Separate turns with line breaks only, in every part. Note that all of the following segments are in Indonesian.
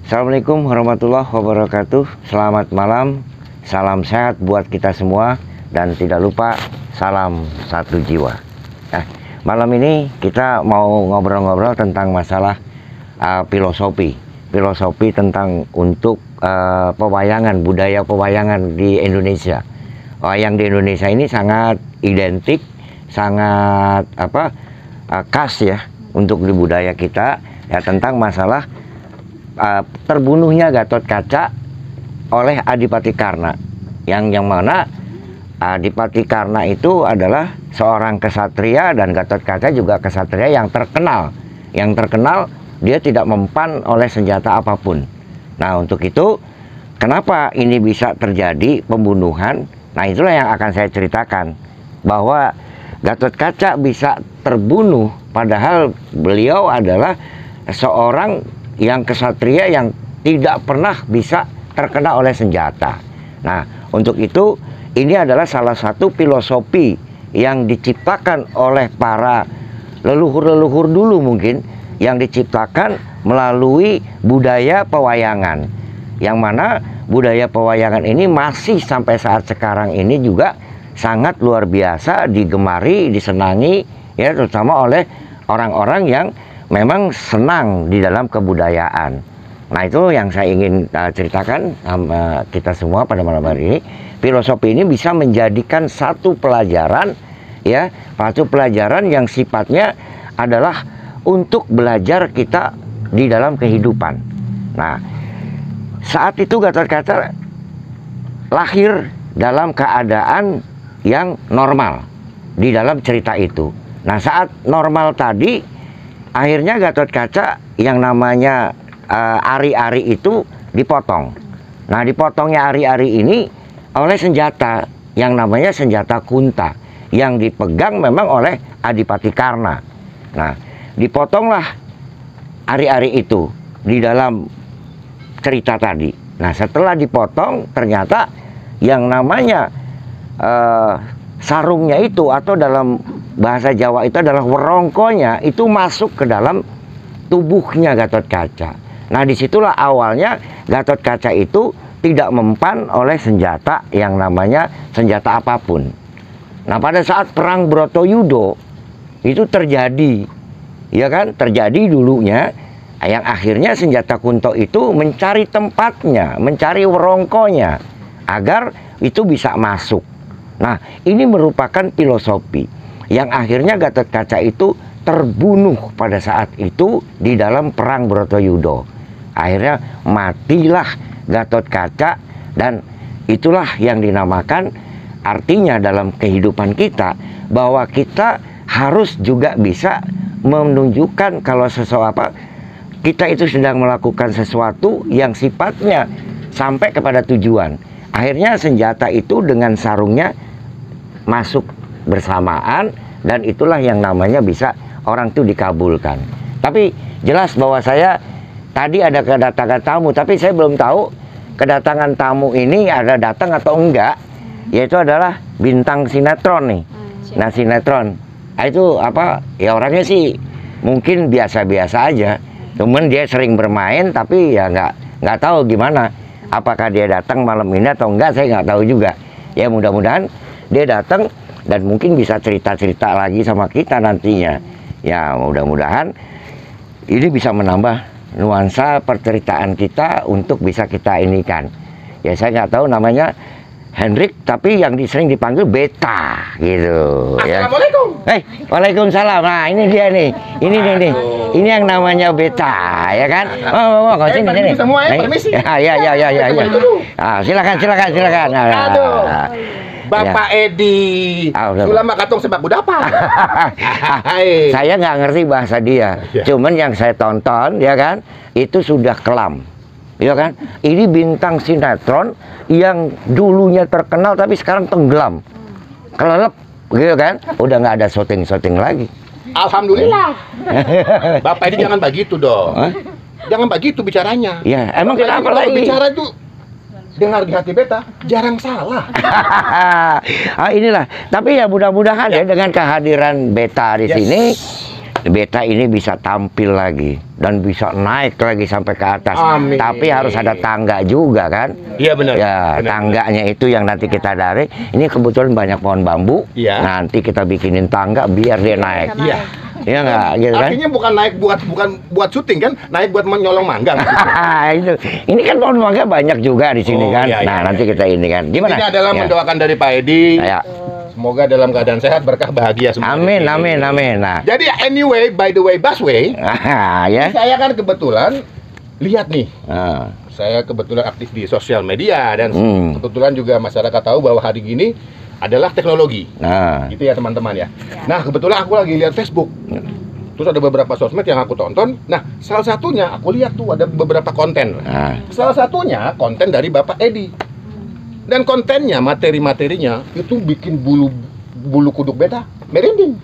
Assalamualaikum warahmatullahi wabarakatuh. Selamat malam, salam sehat buat kita semua. Dan tidak lupa, salam satu jiwa. Nah, malam ini kita mau ngobrol-ngobrol tentang masalah filosofi tentang untuk pewayangan, budaya pewayangan di Indonesia. Wayang di Indonesia ini sangat identik, sangat khas ya untuk di budaya kita ya, tentang masalah terbunuhnya Gatot Kaca oleh Adipati Karna, yang mana Adipati Karna itu adalah seorang kesatria, dan Gatot Kaca juga kesatria yang terkenal. Dia tidak mempan oleh senjata apapun. Nah, untuk itu kenapa ini bisa terjadi pembunuhan? Nah, itulah yang akan saya ceritakan, bahwa Gatot Kaca bisa terbunuh padahal beliau adalah seorang yang kesatria yang tidak pernah bisa terkena oleh senjata. Nah, untuk itu ini adalah salah satu filosofi yang diciptakan oleh para leluhur-leluhur dulu mungkin, yang diciptakan melalui budaya pewayangan, yang mana budaya pewayangan ini masih sampai saat sekarang ini juga sangat luar biasa digemari, disenangi ya, terutama oleh orang-orang yang memang senang di dalam kebudayaan. Nah, itu yang saya ingin ceritakan sama kita semua pada malam hari ini. Filosofi ini bisa menjadikan satu pelajaran ya, satu pelajaran yang sifatnya adalah untuk belajar kita di dalam kehidupan. Nah, saat itu Gatot Kaca lahir dalam keadaan yang normal di dalam cerita itu. Nah, saat normal tadi akhirnya Gatot Kaca yang namanya ari-ari itu dipotong. Nah, dipotongnya ari-ari ini oleh senjata yang namanya senjata Kunta, yang dipegang memang oleh Adipati Karna. Nah, dipotonglah ari-ari itu di dalam cerita tadi. Nah, setelah dipotong ternyata yang namanya sarungnya itu, atau dalam bahasa Jawa itu adalah werongkonya, itu masuk ke dalam tubuhnya Gatot Kaca. Nah, disitulah awalnya Gatot Kaca itu tidak mempan oleh senjata yang namanya senjata apapun. Nah, pada saat perang Bratayuda itu terjadi, ya kan, terjadi dulunya, yang akhirnya senjata Kunto itu mencari tempatnya, mencari werongkonya agar itu bisa masuk. Nah, ini merupakan filosofi yang akhirnya Gatot Kaca itu terbunuh pada saat itu di dalam perang Bratayuda. Akhirnya matilah Gatot Kaca, dan itulah yang dinamakan, artinya dalam kehidupan kita, bahwa kita harus juga bisa menunjukkan kalau sesuatu kita itu sedang melakukan sesuatu yang sifatnya sampai kepada tujuan. Akhirnya senjata itu dengan sarungnya masuk bersamaan, dan itulah yang namanya bisa orang itu dikabulkan. Tapi jelas bahwa saya tadi ada kedatangan tamu, tapi saya belum tahu kedatangan tamu ini ada datang atau enggak, yaitu adalah bintang sinetron nih. Nah, sinetron itu apa ya, orangnya sih mungkin biasa-biasa aja, cuman dia sering bermain, tapi ya nggak tahu gimana, apakah dia datang malam ini atau enggak, saya nggak tahu juga. Ya, mudah-mudahan dia datang dan mungkin bisa cerita-cerita lagi sama kita nantinya. Ya, mudah-mudahan ini bisa menambah nuansa perceritaan kita untuk bisa kita inikan. Ya, saya nggak tahu namanya Hendrik, tapi yang sering dipanggil Beta gitu.
Assalamualaikum.
Waalaikumsalam. Nah, ini dia nih. Ini nih. Ini yang namanya Beta, ya kan? Oh, kau sini.
Semua ya, permisi.
Ya. Ah, silakan.
Aduh. Bapak Edi, sulama katong sepak budapa.
Saya nggak ngerti bahasa dia, cuman yang saya tonton, ya kan, itu sudah kelam, ya kan. Ini bintang sinetron yang dulunya terkenal tapi sekarang tenggelam, kelelep, gitu kan. Udah nggak ada syuting lagi.
Alhamdulillah. Bapak Edi jangan begitu dong. Jangan begitu bicaranya.
Ya, emang kenapa lagi?
Bicara itu dengar di hati Beta, jarang salah.
Inilah. Tapi ya mudah-mudahan ya dengan kehadiran Beta di sini, beta ini bisa tampil lagi dan bisa naik lagi sampai ke atas.
Amin.
Tapi harus ada tangga juga kan?
Iya benar.
Ya,
benar,
tangganya itu yang nanti kita dari. Ini kebetulan banyak pohon bambu.
Iya.
Nanti kita bikinin tangga biar dia naik.
Iya.
Iya nggak, gitu kan?
Artinya bukan naik bukan buat syuting kan, naik buat menyolong manggang.
Itu. Ini kan pohon mangga banyak juga di sini
Oh,
kan.
iya,
Nah,
iya,
nanti
iya.
kita ini kan. Gimana?
Ini adalah
Ya.
mendoakan dari Pak Edi.
Ya.
Semoga dalam keadaan sehat, berkah, bahagia semua.
Amin, amin, amin. Nah,
Jadi anyway, by the way, Busway,
ya.
saya kan kebetulan lihat nih,
Ah,
saya kebetulan aktif di sosial media dan kebetulan juga masyarakat tahu bahwa hari ini adalah teknologi.
Nah,
Gitu ya teman-teman ya. Nah, kebetulan aku lagi lihat Facebook. Terus ada beberapa sosmed yang aku tonton. Nah, salah satunya aku lihat tuh ada beberapa konten.
nah.
Salah satunya konten dari Bapak Edi. Dan kontennya, materi-materinya itu bikin bulu kuduk beta merinding.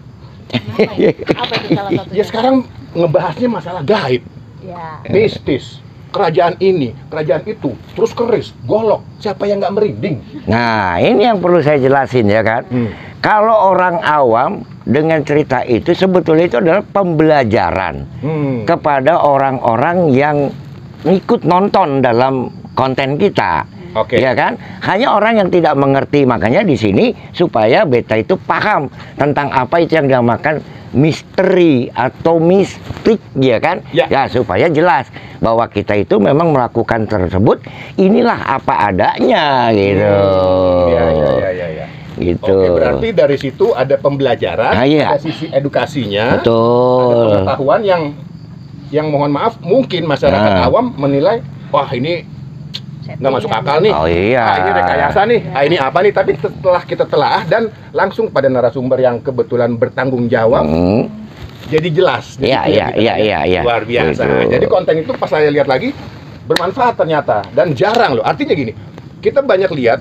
Apa itu salah satunya?
Ya sekarang ngebahasnya masalah gaib,
Ya.
mistis, kerajaan ini, kerajaan itu, terus keris, golok. Siapa yang nggak merinding?
Nah, ini yang perlu saya jelasin ya kan. Kalau orang awam dengan cerita itu sebetulnya itu adalah pembelajaran kepada orang-orang yang ikut nonton dalam konten kita.
Oke.
Ya kan? Hanya orang yang tidak mengerti, makanya di sini supaya beta itu paham tentang apa itu yang dinamakan misteri atau mistik, ya kan?
Ya.
Ya, supaya jelas bahwa kita itu memang melakukan tersebut inilah apa adanya gitu.
Ya.
Gitu.
Oke, berarti dari situ ada pembelajaran,
Ah, iya.
ada sisi edukasinya, ada
Betul.
pengetahuan yang mohon maaf mungkin masyarakat
Nah.
awam menilai, wah ini nggak masuk akal nih.
Oh iya.
Ah, ini rekayasa nih. Ah, ini apa nih? Tapi setelah kita telaah dan langsung pada narasumber yang kebetulan bertanggung jawab, jadi jelas. Jadi
Iya,
clear
iya,
gitu
iya,
kan,
iya, iya.
luar biasa.
Betul.
Jadi konten itu pas saya lihat lagi bermanfaat ternyata dan jarang loh. Artinya gini, kita banyak lihat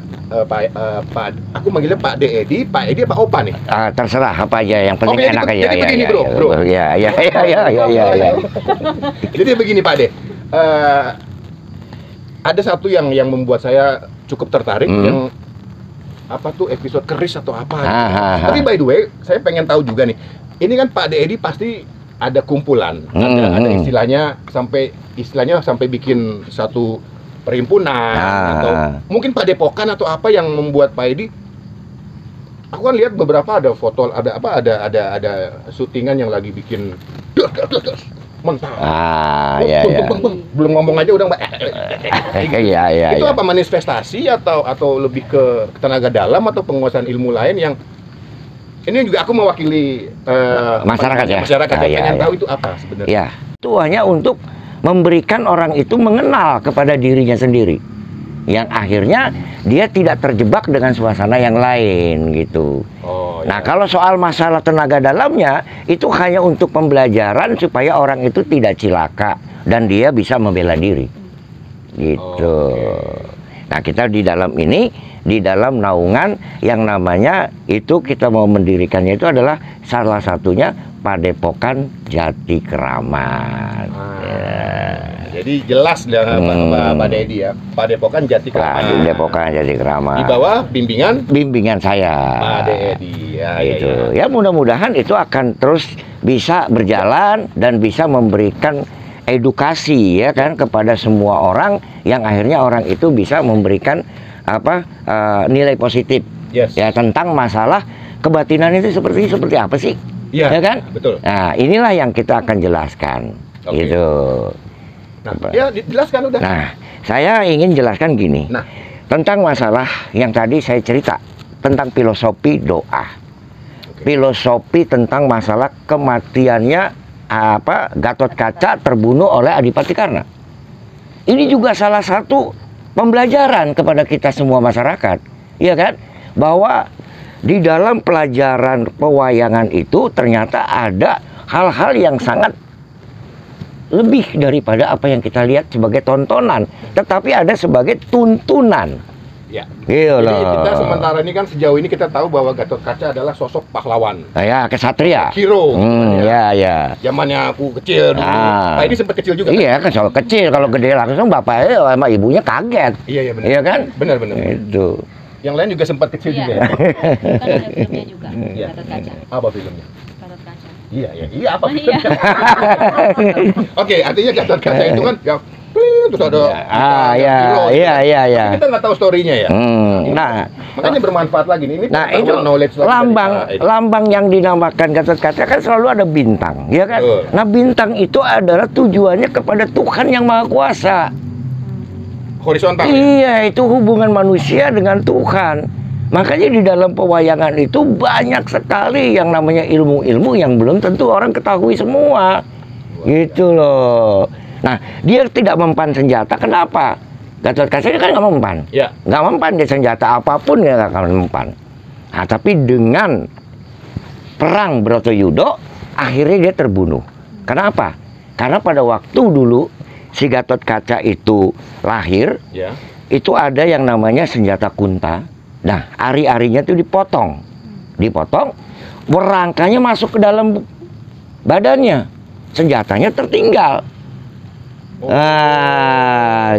aku manggilnya Pak Edi apa Opa nih?
Ah, terserah apa aja yang penting
Oke,
enak
jadi-
aja.
jadi
Ya,
begini,
ya,
bro,
ya.
bro.
Ya, ya, ya.
Jadi begini Pak De, ada satu yang membuat saya cukup tertarik yang apa tuh episode keris atau apa gitu. Tapi by the way, saya pengen tahu juga nih. Ini kan Pak Edi pasti ada kumpulan, ada istilahnya sampai bikin satu perhimpunan atau mungkin padepokan atau apa yang membuat Pak Edi. Aku kan lihat beberapa ada foto, ada syutingan yang lagi bikin mentah.
Ya, ya.
Belum ngomong aja udah
Iya.
itu apa manifestasi atau lebih ke tenaga dalam atau penguasaan ilmu lain yang ini juga aku mewakili
Masyarakat ya?
Masyarakat
Ah,
yang
iya,
pengen
iya.
tahu itu apa sebenarnya.
Ya, itu hanya untuk memberikan orang itu mengenal kepada dirinya sendiri. Yang akhirnya dia tidak terjebak dengan suasana yang lain gitu.
Oh,
Nah, kalau soal masalah tenaga dalamnya itu hanya untuk pembelajaran supaya orang itu tidak cilaka dan dia bisa membela diri. Gitu. Nah, kita di dalam ini, di dalam naungan yang namanya itu kita mau mendirikannya itu adalah salah satunya Padepokan Jati Keramat.
Jadi jelas Pak Dedi ya, Padepokan Jati Keramat.
Padepokan Jati Keramat.
Di bawah bimbingan
saya.
Pak Dedi. Ya,
Gitu. Ya, mudah-mudahan itu akan terus bisa berjalan dan bisa memberikan edukasi ya kan kepada semua orang yang akhirnya orang itu bisa memberikan nilai positif ya tentang masalah kebatinan itu seperti apa sih?
Ya
kan?
Betul.
Nah, inilah yang kita akan jelaskan. Gitu.
Nah, ya dijelaskan udah.
Nah, saya ingin jelaskan gini.
Nah,
tentang masalah yang tadi saya cerita tentang filosofi doa. Filosofi tentang masalah kematiannya Gatot Kaca terbunuh oleh Adipati Karna. Ini juga salah satu pembelajaran kepada kita semua masyarakat, ya kan? Bahwa di dalam pelajaran pewayangan itu ternyata ada hal-hal yang sangat lebih daripada apa yang kita lihat sebagai tontonan, tetapi ada sebagai tuntunan.
Ya.
Iya
Jadi
loh.
kita sementara ini kan sejauh ini kita tahu bahwa Gatot Kaca adalah sosok pahlawan.
Ya, kesatria.
Hero.
Ya.
Zamannya aku kecil dulu. Pak ini sempat kecil juga.
Iya, kan soal kecil. Kalau gede langsung bapaknya sama ibunya kaget.
Iya benar.
Iya kan?
Benar.
Itu.
Yang lain juga sempat kecil juga ya.
Kan ada filmnya juga,
Iya.
Gatot Kaca.
Apa filmnya?
Gatot Kaca.
Iya apa?
Iya.
Oke, artinya Gatot Kaca itu kan ya, terus ada
Iya.
Tapi kita nggak tahu story-nya ya.
Nah,
Makanya bermanfaat lagi nih. Ini
Nah itu
pengetahuan knowledge lagi dari
lambang yang dinamakan Gatot Kaca kan selalu ada bintang, ya kan?
Betul.
Nah bintang itu adalah tujuannya kepada Tuhan yang Maha Kuasa.
horizontal. Ya?
Iya, itu hubungan manusia dengan Tuhan. Makanya di dalam pewayangan itu banyak sekali yang namanya ilmu-ilmu yang belum tentu orang ketahui semua. Gitu loh. Nah, dia tidak mempan senjata. Kenapa? Gatot Kaca kan nggak mempan.
Ya.
Nggak mempan dia senjata apapun dia nggak akan mempan. Nah, tapi dengan perang Bratayuda, akhirnya dia terbunuh. Kenapa? Karena pada waktu dulu si Gatot Kaca itu lahir,
Ya.
itu ada yang namanya senjata kunta. Nah, ari-arinya itu dipotong. Dipotong, werangkanya masuk ke dalam badannya. Senjatanya tertinggal.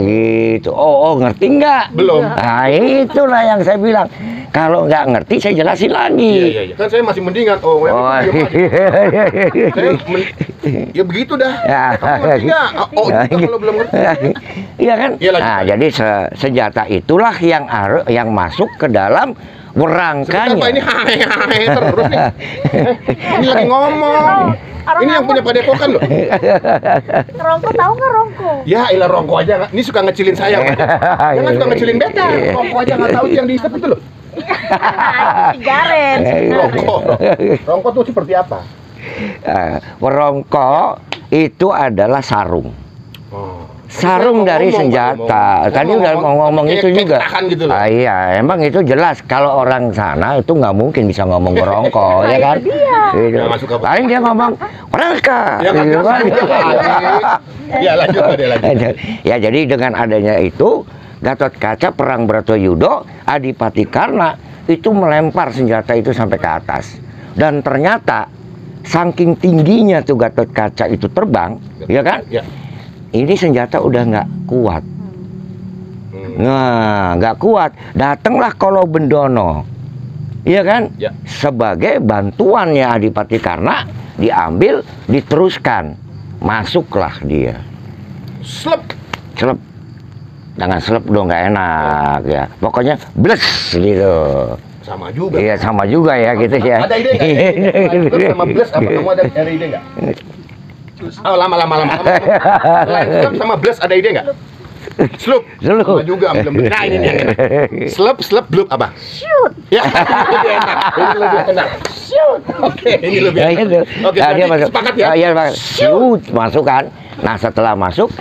Gitu. Ngerti nggak?
Belum.
Nah, itulah yang saya bilang. Kalau nggak ngerti, saya jelasin lagi.
Iya. Kan saya masih mendingan. Ya begitu dah.
Ya.
Kamu ngerti nggak? Gitu kalau belum ngerti.
Iya kan?
Iya, lanjut.
Nah, jadi senjata itulah yang masuk ke dalam werangkanya.
Apa ini hai terus nih? Ini lagi ngomong. Ini yang punya Padepokan loh.
Rongko tahu nggak Rongko?
Ya, ilah Rongko aja. Ini suka ngecilin saya. Jangan suka ngecilin beta. Rongko aja nggak tahu yang dihisap itu loh.
Nah, itu Jaren.
Rongko tuh seperti apa?
Werongko itu adalah sarung. Sarung dari senjata. Tadi udah mau ngomong itu juga.
Gitu loh.
Iya, emang itu jelas. Kalau orang sana itu nggak mungkin bisa ngomong werongko, ya kan? Gitu. Paling dia ngomong werangka. Gitu kan?
Ya lanjut.
Ya jadi dengan adanya itu Gatot Kaca perang Bratayuda, Adipati Karna itu melempar senjata itu sampai ke atas. Dan ternyata saking tingginya tuh Gatot Kaca itu terbang, ya kan?
Ya.
Ini senjata udah nggak kuat. Nah, nggak kuat. Datanglah Kolo Bendono, iya kan?
Ya.
Sebagai bantuannya Adipati Karna, diambil, diteruskan, masuklah dia.
Slep.
Selep. Jangan selep dong, nggak enak ya. Pokoknya bles gitu.
Sama juga.
Iya sama juga ya gitu ya.
Ada ide nggak? Slep sama bles apa kamu ada ide nggak? Oh lama. Slep sama bles ada ide nggak? Slup. Sama juga belum. Nah ini yang enak. Slep blub apa?
Shoot.
Ya. Ini lebih enak. Shoot. Oke, ini lebih enak. Oke,
dia masuk.
sepakat ya?
Iya, shoot masuk kan. Nah setelah masuk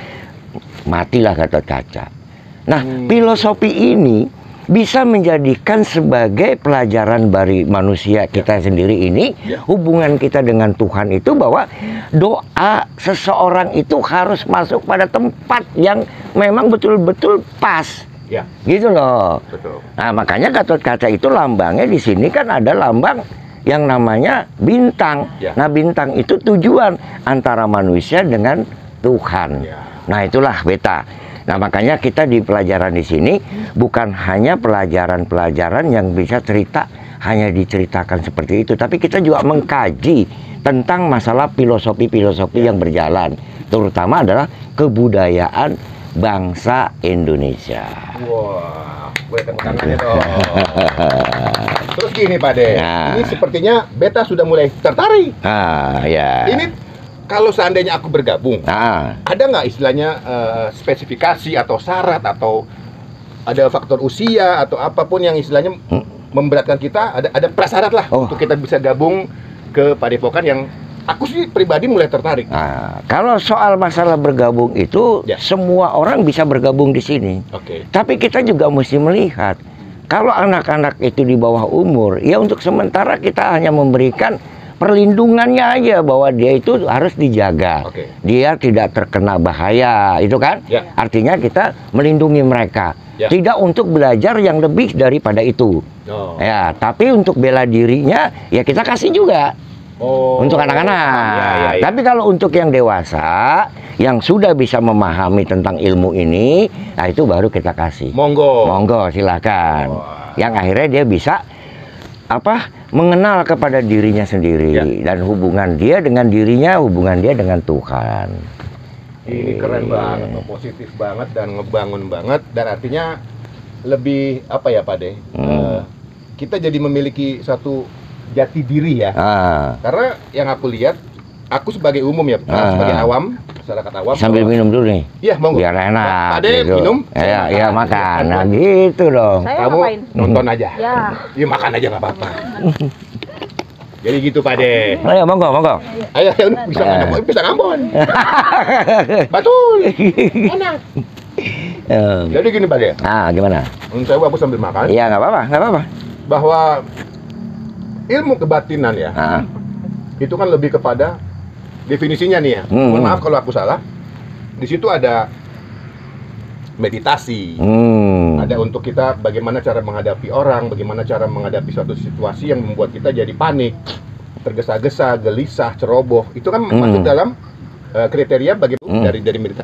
matilah Gatot Kaca. Nah filosofi ini bisa menjadikan sebagai pelajaran bagi manusia kita sendiri ini, hubungan kita dengan Tuhan itu bahwa doa seseorang itu harus masuk pada tempat yang memang betul-betul pas.
Ya.
Gitu loh.
Betul.
Nah, makanya Gatot Kaca itu lambangnya di sini kan ada lambang yang namanya bintang.
Ya.
Nah, bintang itu tujuan antara manusia dengan Tuhan.
Ya.
Nah, itulah beta. Nah, makanya kita di pelajaran di sini bukan hanya pelajaran-pelajaran yang bisa cerita hanya diceritakan seperti itu, tapi kita juga mengkaji tentang masalah filosofi-filosofi yang berjalan, terutama adalah kebudayaan bangsa Indonesia.
Wah, boleh tepuk tangannya dong. Terus gini Pak De,
Nah.
ini sepertinya beta sudah mulai tertarik.
Ya.
Ini kalau seandainya aku bergabung, ada nggak istilahnya spesifikasi atau syarat atau ada faktor usia atau apapun yang istilahnya memberatkan kita? Ada prasyarat lah untuk kita bisa gabung ke Padepokan yang aku sih pribadi mulai tertarik.
Nah, kalau soal masalah bergabung itu semua orang bisa bergabung di sini.
Oke.
Tapi kita juga mesti melihat kalau anak-anak itu di bawah umur, ya untuk sementara kita hanya memberikan perlindungannya aja bahwa dia itu harus dijaga. Dia tidak terkena bahaya, itu kan? Artinya kita melindungi mereka. Tidak untuk belajar yang lebih daripada itu. Ya, tapi untuk bela dirinya ya kita kasih juga. Untuk anak-anak. Tapi kalau untuk yang dewasa yang sudah bisa memahami tentang ilmu ini, nah itu baru kita kasih.
Monggo.
Monggo silakan. Yang akhirnya dia bisa mengenal kepada dirinya sendiri dan hubungan dia dengan dirinya, hubungan dia dengan Tuhan.
Ini keren banget, positif banget dan ngebangun banget, dan artinya lebih apa ya Pak De? Kita jadi memiliki satu jati diri ya. Karena yang aku lihat, aku sebagai umum ya, sebagai awam, masyarakat awam.
Sambil minum dulu nih.
Iya, monggo.
Biar enak.
Pak De
gitu.
minum.
Iya, makan. Nah, gitu dong.
Saya
Kamu
ngapain?
nonton aja.
Ya.
Iya, makan aja nggak apa-apa. Jadi gitu Pak De.
Ayo, monggo.
Ayo, bisa ngambon. Betul. Enak. Jadi gini Pak De.
Gimana?
Menurut saya aku sambil makan.
Iya, nggak apa-apa.
Bahwa ilmu kebatinan ya, itu kan lebih kepada definisinya nih ya. Mohon maaf kalau aku salah. Di situ ada meditasi. Ada untuk kita bagaimana cara menghadapi orang, bagaimana cara menghadapi suatu situasi yang membuat kita jadi panik, tergesa-gesa, gelisah, ceroboh. Itu kan masuk dalam kriteria bagaimana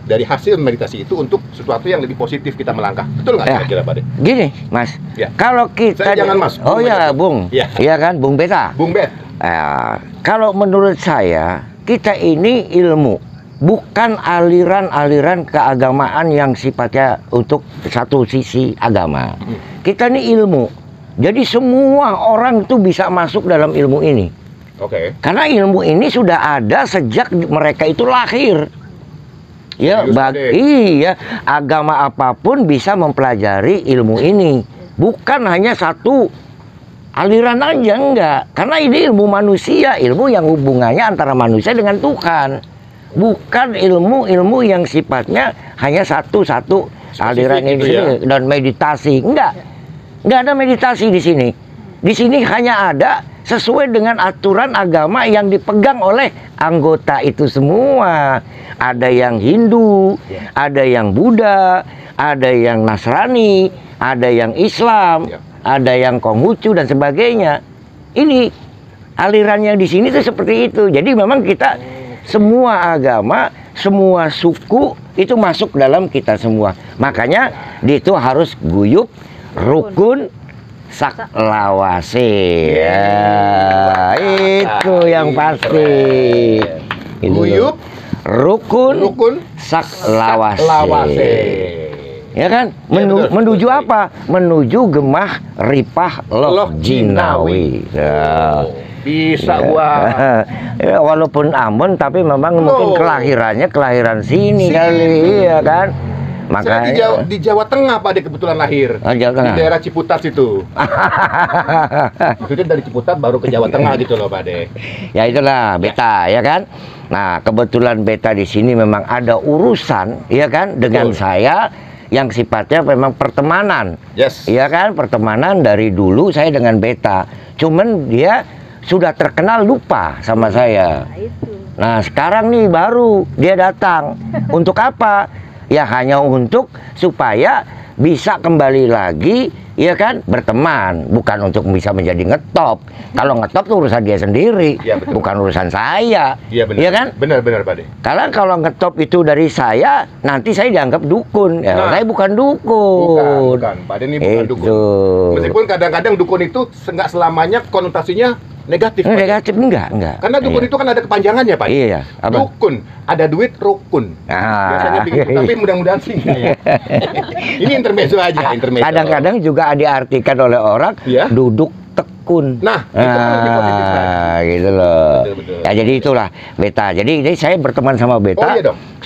dari hasil meditasi itu untuk sesuatu yang lebih positif kita melangkah. Betul nggak kira-kira Pak De?
Gini, Mas.
Ya.
Kalau kita
Saya jangan Mas.
Oh ya, Bung.
Ya.
Iya kan, Bung Beta.
Bung Bet.
Kalau menurut saya, kita ini ilmu, bukan aliran-aliran keagamaan yang sifatnya untuk satu sisi agama. Kita ini ilmu. Jadi semua orang itu bisa masuk dalam ilmu ini.
Oke.
Karena ilmu ini sudah ada sejak mereka itu lahir. Ya, iya, agama apapun bisa mempelajari ilmu ini. Bukan hanya satu aliran aja, enggak. Karena ini ilmu manusia, ilmu yang hubungannya antara manusia dengan Tuhan. Bukan ilmu-ilmu yang sifatnya hanya satu aliran ini
gitu ya?
dan meditasi. Enggak ada meditasi di sini. Di sini hanya ada sesuai dengan aturan agama yang dipegang oleh anggota itu semua. Ada yang Hindu, ada yang Buddha, ada yang Nasrani, ada yang Islam, ada yang Konghucu dan sebagainya. Ini alirannya di sini tuh seperti itu. Jadi memang kita semua agama, semua suku itu masuk dalam kita semua. Makanya itu harus guyup, rukun, saklawase. Ya, itu yang pasti.
Guyup,
rukun, saklawase. Ya kan? Menuju apa? Menuju gemah ripah loh jinawi.
Bisa gua.
Ya, walaupun Ambon tapi memang mungkin kelahiran sini kali, iya kan? Makanya
saya di Jawa Tengah Pak De kebetulan lahir.
Jawa Tengah.
Di daerah Ciputat itu. Maksudnya dari Ciputat baru ke Jawa Tengah gitu loh Pak De.
Ya itulah Beta, ya kan? Nah, kebetulan Beta di sini memang ada urusan, ya kan, dengan saya yang sifatnya memang pertemanan.
Yes.
Iya kan, pertemanan dari dulu saya dengan Beta. Cuman dia sudah terkenal lupa sama saya. Nah, sekarang nih baru dia datang. Untuk apa? Ya hanya untuk supaya bisa kembali lagi, ya kan, berteman, bukan untuk bisa menjadi ngetop. Kalau ngetop tuh urusan dia sendiri,
ya,
bukan urusan saya.
Iya benar.
Ya kan?
Benar Pak De.
Karena kalau ngetop itu dari saya, nanti saya dianggap dukun. Ya, saya bukan dukun.
Bukan. Pak De ini bukan
itu
dukun. Meskipun kadang-kadang dukun itu nggak selamanya konotasinya negatif.
Negatif enggak.
Karena dukun itu kan ada kepanjangannya, Pak.
Iya. Apa?
Dukun, ada duit rukun. Biasanya begitu, tapi mudah-mudahan sih enggak ya. Ini intermezzo aja, intermezzo.
Kadang-kadang juga diartikan oleh orang duduk tekun.
Nah, itu lebih positif
gitu loh.
Betul.
Ya jadi itulah Beta. Jadi saya berteman sama Beta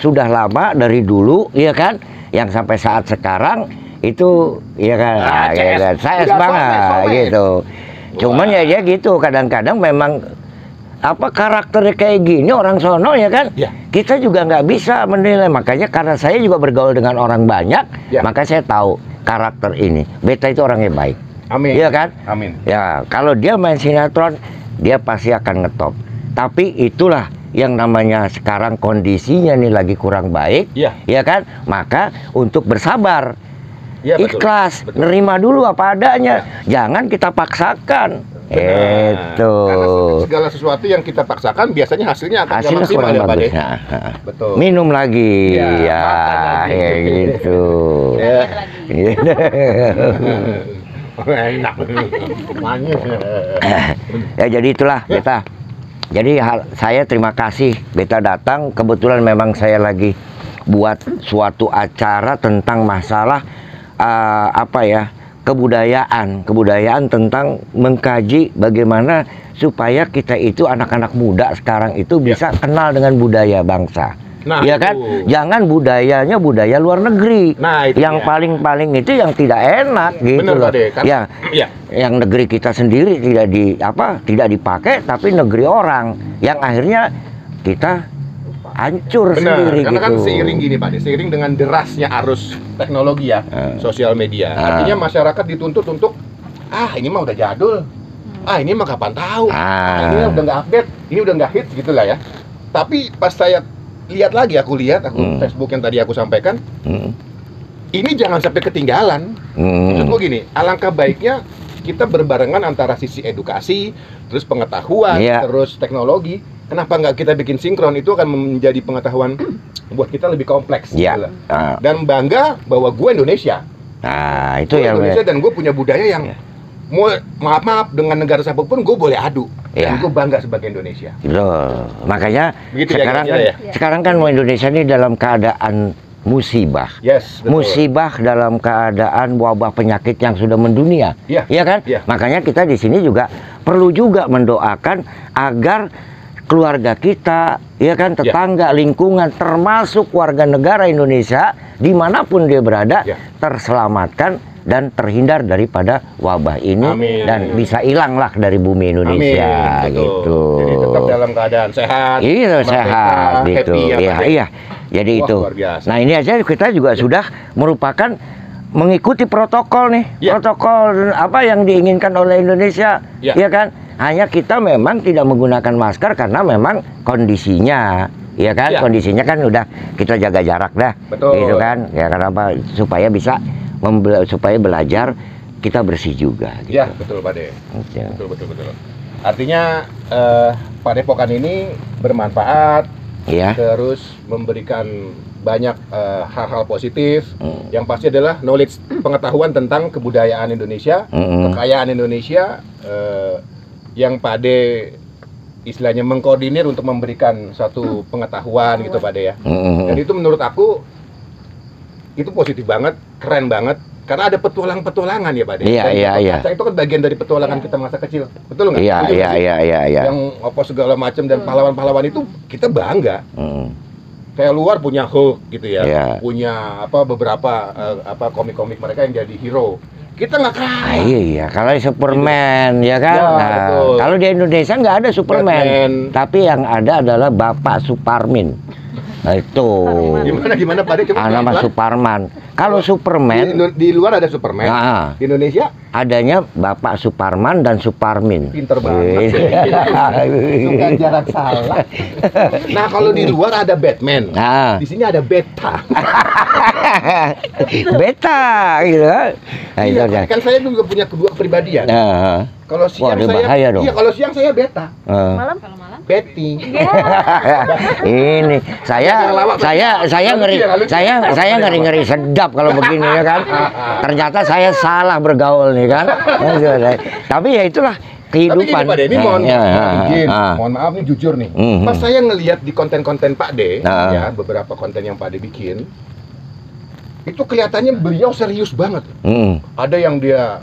sudah lama dari dulu, iya kan? Yang sampai saat sekarang itu, iya kan? Saya banget gitu. Cuman ya dia gitu, kadang-kadang memang karakternya kayak gini orang sono, ya kan? Kita juga nggak bisa menilai. Makanya karena saya juga bergaul dengan orang banyak, maka saya tahu karakter ini. Beta itu orangnya baik.
Amin.
Iya kan?
Amin.
Ya, kalau dia main sinetron, dia pasti akan ngetop. Tapi itulah yang namanya sekarang kondisinya nih lagi kurang baik, ya kan? Maka untuk bersabar. Ya, ikhlas, betul. Nerima dulu apa adanya, jangan kita paksakan. Itu.
Karena segala sesuatu yang kita paksakan biasanya hasilnya akan maksimal ya, Pak De. Betul.
Minum lagi, kayak gitu.
Enak. Manis.
Ya jadi itulah Beta. Jadi saya terima kasih Beta datang. Kebetulan memang saya lagi buat suatu acara tentang masalah kebudayaan tentang mengkaji bagaimana supaya kita itu anak-anak muda sekarang itu bisa kenal dengan budaya bangsa.
Nah,
ya kan,
itu.
jangan budayanya budaya luar negeri.
Nah, itu
yang
dia.
paling itu yang tidak enak gitu
Bener,
loh.
Pak De, kan?
Ya,
Iya.
yang negeri kita sendiri tidak dipakai, tapi negeri orang yang akhirnya kita hancur
Benar,
sendiri
karena
gitu.
kan seiring gini Pak, seiring dengan derasnya arus teknologi ya, sosial media. Artinya masyarakat dituntut untuk ini mah udah jadul. Ini mah kapan tahu. Ini udah nggak update, ini udah nggak hits gitulah ya. Tapi pas saya lihat lagi, aku Facebook yang tadi aku sampaikan, ini jangan sampai ketinggalan. Maksudku gini, alangkah baiknya kita berbarengan antara sisi edukasi, terus pengetahuan, terus teknologi. Kenapa nggak kita bikin sinkron? Itu akan menjadi pengetahuan buat kita lebih kompleks. Gitu. Dan bangga bahwa gue Indonesia.
Nah, itu
Gue
yang
Indonesia dan gue punya budaya yang maaf dengan negara siapapun gue boleh adu. Dan gue bangga sebagai Indonesia.
Loh, makanya
begitu
sekarang kan Indonesia ini dalam keadaan musibah.
Yes, betul.
Musibah dalam keadaan wabah penyakit yang sudah mendunia. Iya kan? Makanya kita di sini juga perlu juga mendoakan agar keluarga kita, ya kan, tetangga, lingkungan, termasuk warga negara Indonesia dimanapun dia berada, terselamatkan dan terhindar daripada wabah ini.
Amin.
Dan bisa hilanglah dari bumi Indonesia.
Amin,
gitu.
Jadi tetap dalam keadaan sehat.
Iya, sehat gitu. Iya. Jadi itu. Nah, ini aja kita juga sudah merupakan mengikuti protokol nih. Protokol apa yang diinginkan oleh Indonesia, ya kan? Hanya kita memang tidak menggunakan masker karena memang kondisinya, ya kan? Kondisinya kan udah kita jaga jarak dah.
Betul.
Gitu kan? Ya kenapa? Supaya bisa supaya belajar kita bersih juga. Gitu.
Ya, betul Pak De. Betul. Artinya Padepokan ini bermanfaat, terus memberikan banyak hal-hal positif. Yang pasti adalah knowledge, pengetahuan tentang kebudayaan Indonesia, kekayaan Indonesia, yang Pak De istilahnya mengkoordinir untuk memberikan satu pengetahuan gitu Pak De ya. Dan itu menurut aku itu positif banget, keren banget, karena ada petualang-petualangan ya Pak De.
Iya.
Itu kan bagian dari petualangan kita masa kecil, betul nggak?
Iya.
Yang apa segala macam dan pahlawan-pahlawan itu kita bangga. Kayak luar punya Hulk gitu ya, punya beberapa komik-komik mereka yang jadi hero. Kita nggak kalah.
Iya, kalau Superman ya kan. Kalau di Indonesia nggak ada Superman, tapi yang ada adalah Bapak Suparmin. Nah, itu.
Gimana Pak De?
Nama Suparman. Kalau Superman
di luar ada Superman. Di Indonesia
adanya Bapak Suparman dan Suparmin.
Pinter banget. Suka jarang salah. Nah, kalau di luar ada Batman. Di sini ada Beta.
Beta gitu. Nah, itu aja.
Kan saya juga punya kedua kepribadian. Kalau siang
bahaya dong.
Iya, kalau siang saya Beta.
Malam?
Betty.
Ini saya ngeri sedap kalau begini ya kan. Ternyata saya salah bergaul nih kan. Tapi ya itulah kehidupan.
Tapi ini mohon maaf nih jujur nih. Pas saya ngelihat di konten-konten Pak De, ya beberapa konten yang Pak De bikin, itu kelihatannya beliau serius banget. Ada yang dia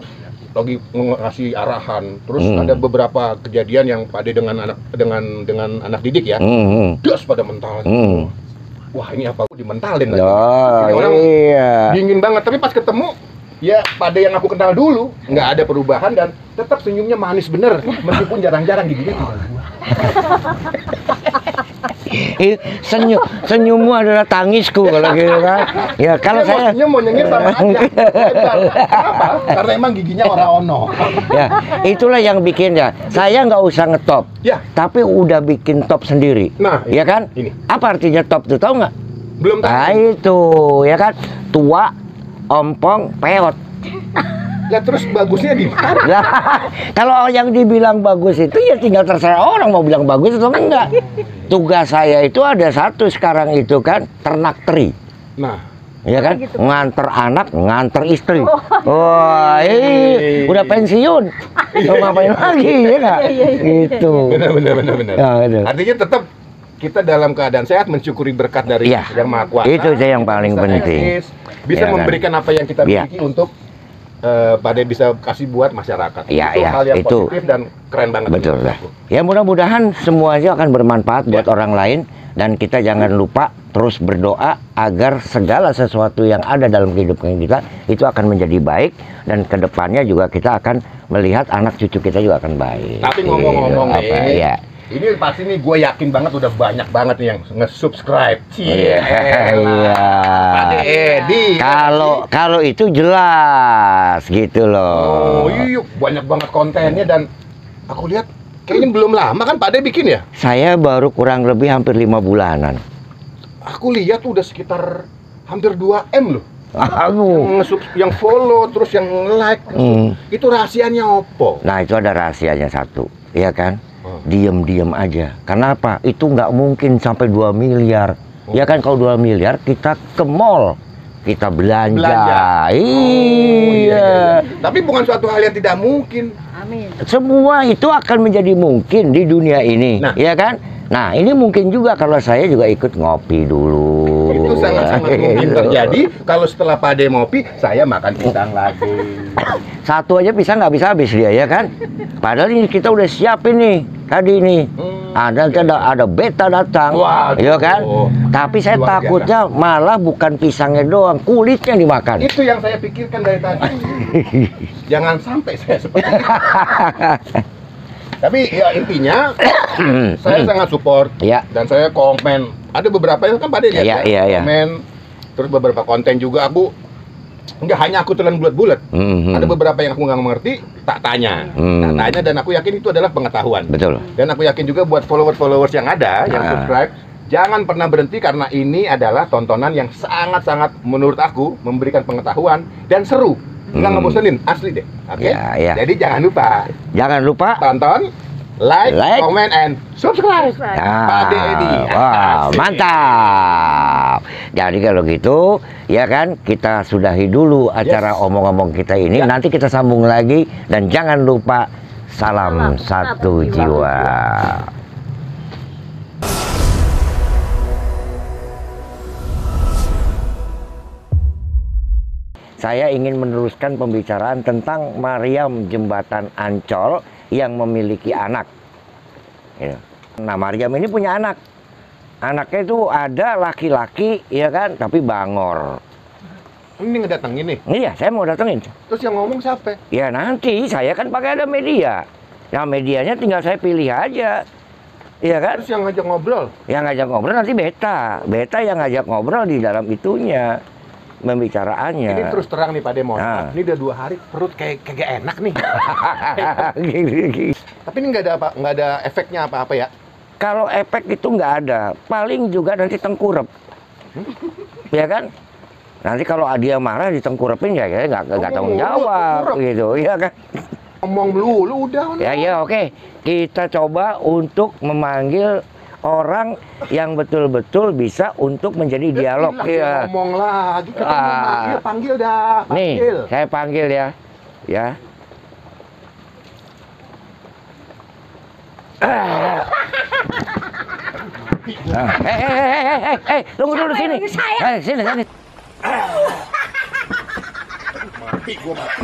lagi ngasih arahan, terus ada beberapa kejadian yang Pak De dengan anak didik ya, das pada mental. Wah, ini apa dimentalin lagi? Orang dingin banget, tapi pas ketemu ya Pak De yang aku kenal dulu, nggak ada perubahan dan tetap senyumnya manis bener, meskipun jarang-jarang giginya tinggal dua.
Senyummu adalah tangisku kalau gitu kan. Ya kalau saya
senyum mau nyengir sama aja. Kenapa? Karena emang giginya ono.
Ya, itulah yang bikin ya. Saya nggak usah ngetop. Tapi udah bikin top sendiri. Nah, ya kan?
Ini.
Apa artinya top tuh, tahu nggak?
Belum tahu.
Nah, itu, ya kan? Tua, ompong, peot.
Ya terus bagusnya di mana?
Kalau yang dibilang bagus itu ya tinggal terserah orang mau bilang bagus atau enggak. Tugas saya itu ada satu sekarang itu kan, ternak teri.
Nah,
ya kan?
Gitu.
Nganter anak, nganter istri.
Oh.
Wah, udah pensiun. Mau ngapain lagi, ya nggak?
Iya.
Gitu.
Benar.
Ya, gitu.
Artinya tetap kita dalam keadaan sehat mensyukuri berkat dari
Iya.
Yang Maha Kuasa.
Itu yang paling
Bisa
penting.
eksis, bisa
Ya kan?
memberikan apa yang kita
Iya.
miliki untuk pada bisa kasih buat masyarakat.
Iya,
Itu
iya,
hal yang
itu.
positif dan keren banget.
Betul
menurut
lah.
aku.
Ya mudah-mudahan semuanya akan bermanfaat buat orang lain, dan kita jangan lupa terus berdoa agar segala sesuatu yang ada dalam kehidupan kita itu akan menjadi baik, dan kedepannya juga kita akan melihat anak cucu kita juga akan baik.
Tapi ngomong-ngomong
Gitu, apa,
nih,
ya.
ini pasti nih gue yakin banget udah banyak banget nih yang nge-subscribe.
Iya.
Pak Edi.
Kalau itu jelas gitu loh.
Oh iya, banyak banget kontennya dan aku lihat kayaknya belum lama kan Pak Edi bikin ya?
Saya baru kurang lebih hampir 5 bulanan.
Aku lihat udah sekitar hampir 2M loh.
Aku.
Yang follow, terus yang like. Itu rahasianya opo?
Nah, itu ada rahasianya satu, ya kan?
Oh.
Diam-diam aja. Kenapa? Itu nggak mungkin sampai 2 miliar.
Oh.
Ya kan, kalau 2 miliar kita ke mall, kita belanja.
Iya. Tapi bukan suatu hal yang tidak mungkin.
Amin.
Semua itu akan menjadi mungkin di dunia ini,
Nah.
ya kan? Nah, ini mungkin juga kalau saya juga ikut ngopi dulu.
Itu sangat-sangat mungkin terjadi kalau setelah Pak Ade ngopi, saya makan pisang lagi.
Satu aja pisang nggak bisa habis dia, ya kan? Padahal ini kita udah siapin nih tadi nih. Ada beta datang,
Waduh.
ya kan? Tapi saya
Luar biasa.
takutnya malah bukan pisangnya doang, kulitnya dimakan.
Itu yang saya pikirkan dari tadi. Jangan sampai saya seperti itu. Tapi ya intinya saya sangat support
Ya.
dan saya komen. Ada beberapa yang kan Pak Ade lihat
Iya,
ya,
iya.
komen. Terus beberapa konten juga aku enggak hanya aku telan bulat-bulat. Ada beberapa yang aku nggak mengerti, tak tanya. Tak tanya dan aku yakin itu adalah pengetahuan.
Betul.
Dan aku yakin juga buat followers yang ada yang
Ah.
subscribe, jangan pernah berhenti karena ini adalah tontonan yang sangat-sangat menurut aku memberikan pengetahuan dan seru. Nggak ngebosenin, asli deh. Oke.
Ya, ya.
Jadi jangan lupa
Jangan lupa.
tonton, like, comment, and subscribe. Pak Ade Edi.
Wow,
Asik.
mantap. Jadi kalau gitu, ya kan, kita sudahi dulu acara
Yes.
omong-omong kita ini.
Ya.
Nanti kita sambung lagi, dan jangan lupa salam satu jiwa. Saya ingin meneruskan pembicaraan tentang Maryam Jembatan Ancol yang memiliki anak. Ya. Nah, Maryam ini punya anak. Anaknya itu ada laki-laki, ya kan, tapi bangor.
Ini ngedatengin nih.
Iya, saya mau datengin.
Terus yang ngomong siapa?
Ya nanti saya kan pakai ada media. Nah, medianya tinggal saya pilih aja. Iya kan?
Terus yang ngajak ngobrol.
Yang ngajak ngobrol nanti Beta. Beta yang ngajak ngobrol di dalam itunya. Pembicaraannya.
Ini terus terang nih Pak Ade, mohon
Nah.
maaf. Ini udah 2 hari perut kayak kagak enak nih.
Gini.
Tapi ini nggak ada efeknya apa-apa ya?
Kalau efek itu nggak ada, paling juga nanti tengkurap, ya kan? Nanti kalau dia marah ditengkurapin ya nggak tanggung jawab, gitu, ya kan?
Ngomong lu udah.
Ya oke. Kita coba untuk memanggil orang yang betul-betul bisa untuk menjadi dialog, ya.
Ngomong lagi, ketemu panggil dah.
Nih,
Panggil.
saya panggil ya, ya. Tunggu dulu sini. Sini.
Mati gua mati.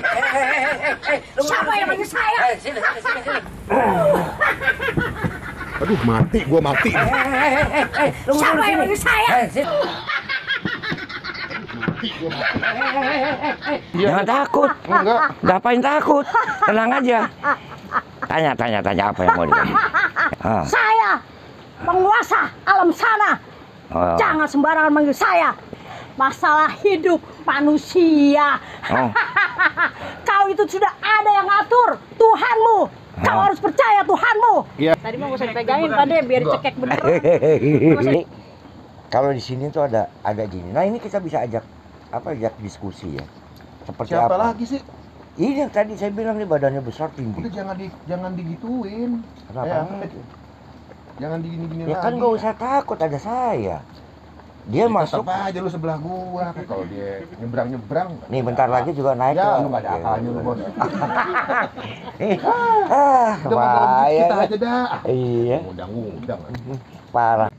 Siapa yang panggil saya?
Sini.
Aduh, mati gua mati.
Siapa yang panggil saya?
Jangan takut.
Enggak.
Ngapain takut? Tenang aja. Tanya apa yang mau ditanya.
Saya penguasa alam sana.
Oh.
Jangan sembarangan manggil saya. Masalah hidup manusia.
Oh.
Kau itu sudah ada yang ngatur, Tuhanmu. Kau harus percaya Tuhanmu.
Iya.
Tadi mau usah dipegangin Pak De, biar cekek bener.
Kalau di sini tuh ada gini. Nah, ini kita bisa ajak diskusi ya. Seperti
Siapa
apa?
lagi sih?
Ini yang tadi saya bilang nih, badannya besar tinggi.
Udah jangan digituin.
Kenapa?
Jangan digini-gini
Ya
lagi.
kan nggak usah takut, ada saya. Dia
Ya,
masuk.
tetep aja lu sebelah gua kan kalau dia nyebrang.
Nih bentar lagi juga naik.
Ya,
tuh.
lu enggak ada akalnya lu, Bos. Udah ngobrol
Bahaya.
kita aja dah.
Iya.
Undang-undang.
Parah.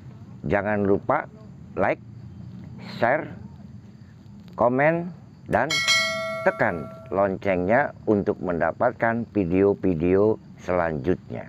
Jangan lupa like, share, komen, dan tekan loncengnya untuk mendapatkan video-video selanjutnya.